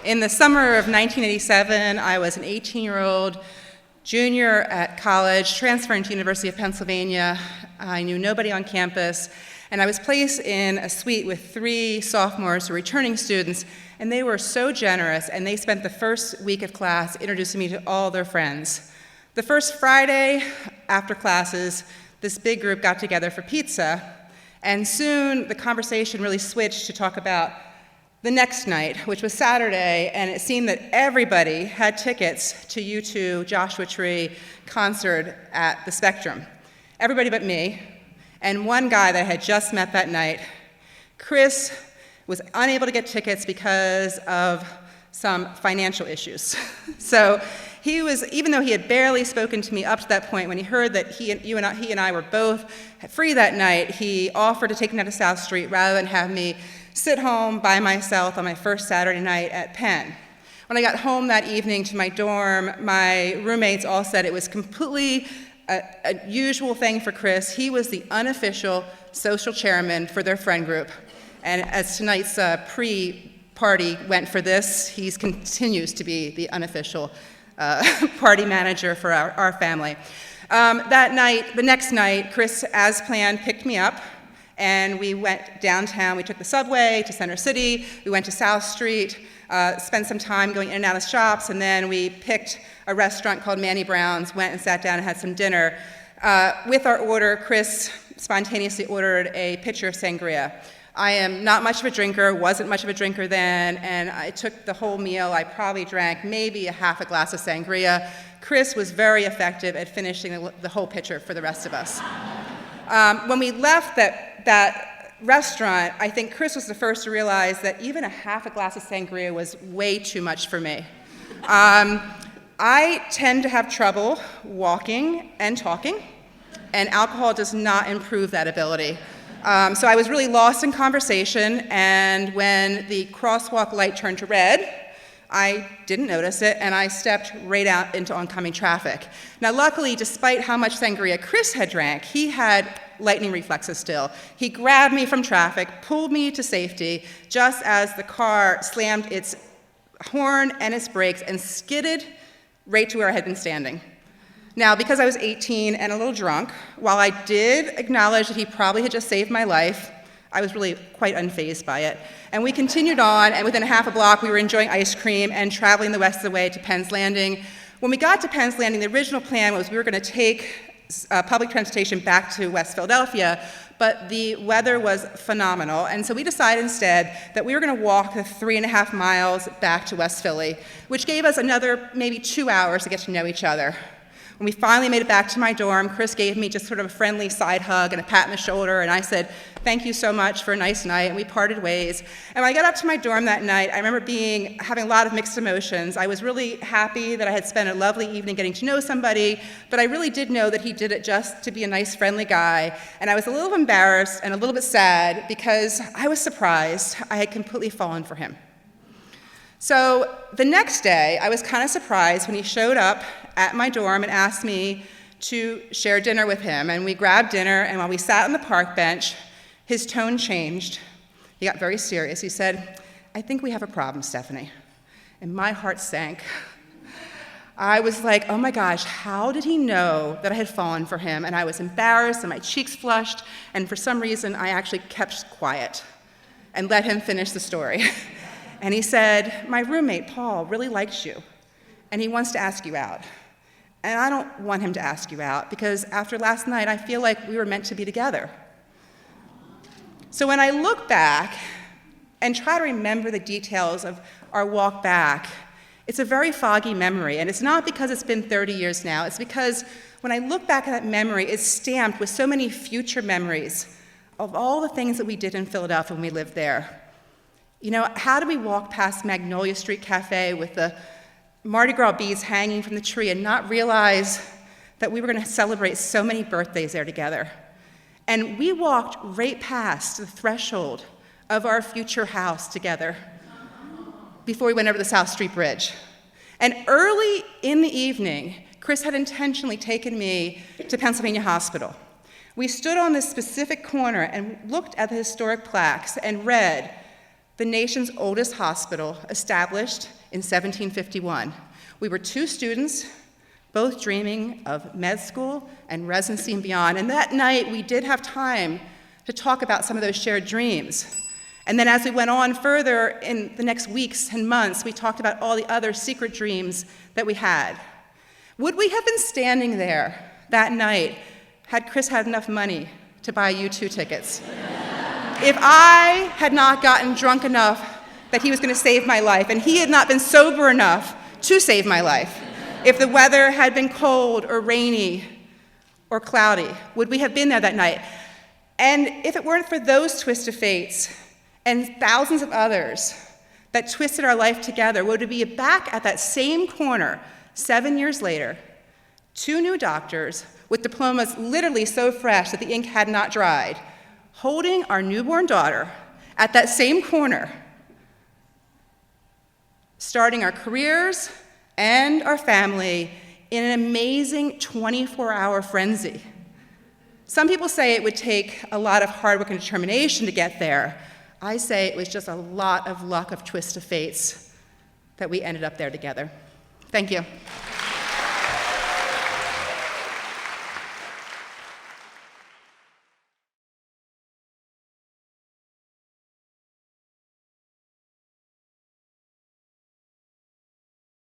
In the summer of 1987, I was an 18-year-old junior at college, transferring to University of Pennsylvania. I knew nobody on campus, and I was placed in a suite with 3 sophomores who were returning students, and they were so generous, and they spent the first week of class introducing me to all their friends. The first Friday after classes, this big group got together for pizza, and soon the conversation really switched to talk about the next night, which was Saturday, and it seemed that everybody had tickets to U2 Joshua Tree concert at the Spectrum. Everybody but me, and one guy that I had just met that night. Chris was unable to get tickets because of some financial issues. So he was, even though he had barely spoken to me up to that point, when he heard that he and I were both free that night, he offered to take me down to South Street rather than have me sit home by myself on my first Saturday night at Penn. When I got home that evening to my dorm, my roommates all said it was completely a usual thing for Chris. He was the unofficial social chairman for their friend group. And as tonight's pre-party went for this, he continues to be the unofficial party manager for our family. That night, the next night, Chris, as planned, picked me up, and we went downtown. We took the subway to Center City. We went to South Street, spent some time going in and out of shops, and then we picked a restaurant called Manny Brown's, went and sat down and had some dinner. With our order, Chris spontaneously ordered a pitcher of sangria. I am not much of a drinker, wasn't much of a drinker then, and I took the whole meal. I probably drank maybe a half a glass of sangria. Chris was very effective at finishing the whole pitcher for the rest of us. When we left that restaurant, I think Chris was the first to realize that even a half a glass of sangria was way too much for me. I tend to have trouble walking and talking, and alcohol does not improve that ability. So I was really lost in conversation, and when the crosswalk light turned to red, I didn't notice it, and I stepped right out into oncoming traffic. Now, luckily, despite how much sangria Chris had drank, he had lightning reflexes still. He grabbed me from traffic, pulled me to safety, just as the car slammed its horn and its brakes and skidded right to where I had been standing. Now, because I was 18 and a little drunk, while I did acknowledge that he probably had just saved my life, I was really quite unfazed by it. And we continued on, and within a half a block, we were enjoying ice cream and traveling the rest of the way to Penn's Landing. When we got to Penn's Landing, the original plan was we were going to take public transportation back to West Philadelphia, but the weather was phenomenal, and so we decided instead that we were going to walk the 3.5 miles back to West Philly, which gave us another maybe 2 hours to get to know each other. When we finally made it back to my dorm, Chris gave me just sort of a friendly side hug and a pat on the shoulder, and I said, "Thank you so much for a nice night," and we parted ways. And when I got up to my dorm that night, I remember having a lot of mixed emotions. I was really happy that I had spent a lovely evening getting to know somebody, but I really did know that he did it just to be a nice, friendly guy, and I was a little embarrassed and a little bit sad because I was surprised I had completely fallen for him. So the next day, I was kind of surprised when he showed up at my dorm and asked me to share dinner with him. And we grabbed dinner, and while we sat on the park bench, his tone changed. He got very serious. He said, "I think we have a problem, Stephanie." And my heart sank. I was like, oh my gosh, how did he know that I had fallen for him? And I was embarrassed, and my cheeks flushed, and for some reason, I actually kept quiet and let him finish the story. And he said, "My roommate, Paul, really likes you, and he wants to ask you out. And I don't want him to ask you out, because after last night, I feel like we were meant to be together." So when I look back and try to remember the details of our walk back, it's a very foggy memory, and it's not because it's been 30 years now. It's because when I look back at that memory, it's stamped with so many future memories of all the things that we did in Philadelphia when we lived there. You know, how did we walk past Magnolia Street Cafe with the Mardi Gras beads hanging from the tree and not realize that we were going to celebrate so many birthdays there together? And we walked right past the threshold of our future house together before we went over the South Street Bridge. And early in the evening, Chris had intentionally taken me to Pennsylvania Hospital. We stood on this specific corner and looked at the historic plaques and read the nation's oldest hospital, established in 1751. We were two students, both dreaming of med school and residency and beyond. And that night, we did have time to talk about some of those shared dreams. And then as we went on further in the next weeks and months, we talked about all the other secret dreams that we had. Would we have been standing there that night had Chris had enough money to buy U2 tickets? If I had not gotten drunk enough that he was going to save my life, and he had not been sober enough to save my life, if the weather had been cold or rainy or cloudy, would we have been there that night? And if it weren't for those twist of fates and thousands of others that twisted our life together, would we be back at that same corner 7 years later, two new doctors with diplomas literally so fresh that the ink had not dried, holding our newborn daughter at that same corner, starting our careers and our family in an amazing 24-hour frenzy? Some people say it would take a lot of hard work and determination to get there. I say it was just a lot of luck of twist of fates that we ended up there together. Thank you.